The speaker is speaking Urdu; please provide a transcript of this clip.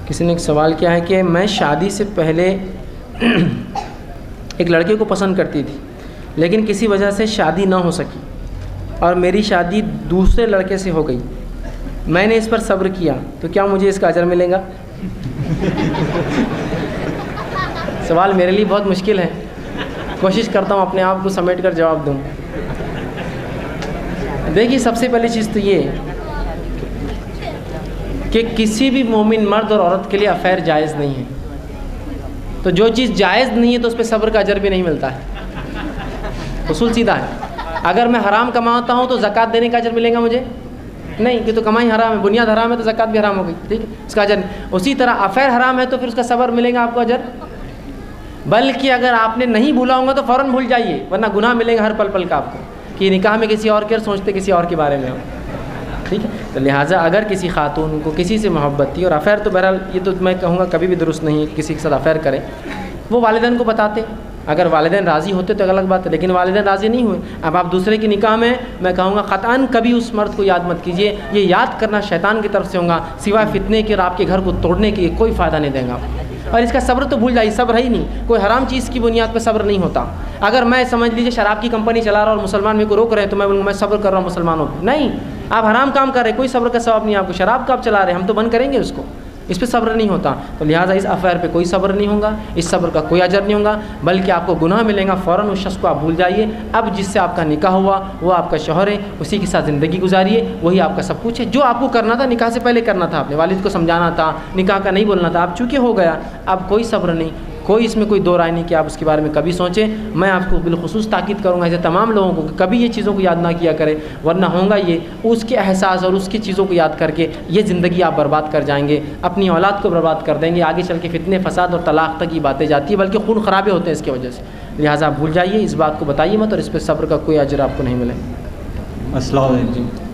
کسی نے ایک سوال کیا ہے کہ میں شادی سے پہلے ایک لڑکے کو پسند کرتی تھی، لیکن کسی وجہ سے شادی نہ ہو سکی اور میری شادی دوسرے لڑکے سے ہو گئی۔ میں نے اس پر صبر کیا تو کیا مجھے اس کا اجر ملے گا؟ سوال میرے لیے بہت مشکل ہے، کوشش کرتا ہوں اپنے آپ کو سمیٹ کر جواب دوں۔ دیکھیے، سب سے پہلی چیز تو یہ کہ کسی بھی مومن مرد اور عورت کے لیے افیئر جائز نہیں ہے، تو جو چیز جائز نہیں ہے تو اس پہ صبر کا اجر بھی نہیں ملتا ہے۔ اصول سیدھا ہے، اگر میں حرام کماتا ہوں تو زکوٰۃ دینے کا اجر ملے گا مجھے؟ نہیں، کہ تو کمائی حرام ہے، بنیاد حرام ہے تو زکوٰۃ بھی حرام ہو گئی، ٹھیک ہے، اس کا اجر نہیں۔ اسی طرح افیئر حرام ہے تو پھر اس کا صبر ملے گا آپ کو اجر؟ بلکہ اگر آپ نے نہیں بھولا ہوگا تو فوراً بھول جائیے، ورنہ گناہ ملے گا ہر پل پل کا آپ کو، کہ نکاح میں کسی اور کے سوچتے کسی اور کے بارے میں ہو، ٹھیک ہے۔ تو لہٰذا اگر کسی خاتون کو کسی سے محبت تھی، اور افیئر تو بہرحال یہ تو میں کہوں گا کبھی بھی درست نہیں ہے کسی کے ساتھ افیئر کرے، وہ والدین کو بتاتے، اگر والدین راضی ہوتے تو الگ بات ہے، لیکن والدین راضی نہیں ہوئے، اب آپ دوسرے کی نکاح میں، میں کہوں گا قطعاً کبھی اس مرد کو یاد مت کیجیے، یہ یاد کرنا شیطان کی طرف سے ہوگا، سوائے فتنے کے اور آپ کے گھر کو توڑنے کے کوئی فائدہ نہیں دیں گا۔ اور اس کا صبر تو بھول جائیے، صبر ہے ہی نہیں، کوئی حرام چیز کی بنیاد پہ صبر نہیں ہوتا۔ اگر میں سمجھ لیجیے شراب کی کمپنی چلا رہا اور مسلمان میرے کو روک رہے ہیں تو میں بولوں گا میں صبر کر رہا ہوں مسلمانوں پہ، نہیں، آپ حرام کام کر رہے ہیں، کوئی صبر کا ثواب نہیں آپ کو، شراب کا آپ چلا رہے ہیں، ہم تو بند کریں گے اس کو، اس پہ صبر نہیں ہوتا۔ تو لہٰذا اس افیئر پہ کوئی صبر نہیں ہوگا، اس صبر کا کوئی اجر نہیں ہوگا، بلکہ آپ کو گناہ ملے گا، فوراً اس شخص کو آپ بھول جائیے۔ اب جس سے آپ کا نکاح ہوا وہ آپ کا شوہر ہے، اسی کے ساتھ زندگی گزاریے، وہی آپ کا سب کچھ ہے۔ جو آپ کو کرنا تھا نکاح سے پہلے کرنا تھا، اپنے والد کو سمجھانا تھا، نکاح کا نہیں بولنا تھا، اب چونکہ ہو گیا، اب کوئی صبر نہیں، کوئی اس میں کوئی دو رائے نہیں کہ آپ اس کے بارے میں کبھی سوچیں۔ میں آپ کو بالخصوص تاکید کروں گا ایسے تمام لوگوں کو کہ کبھی یہ چیزوں کو یاد نہ کیا کرے، ورنہ ہوگا یہ اس کے احساس اور اس کی چیزوں کو یاد کر کے یہ زندگی آپ برباد کر جائیں گے، اپنی اولاد کو برباد کر دیں گے، آگے چل کے فتنے فساد اور طلاق تک کی باتیں جاتی ہیں، بلکہ خون خرابے ہوتے ہیں اس کی وجہ سے۔ لہٰذا بھول جائیے، اس بات کو بتائیے مت، اور اس پہ صبر کا کوئی اجر آپ کو نہیں ملے گا۔ السلام علیکم۔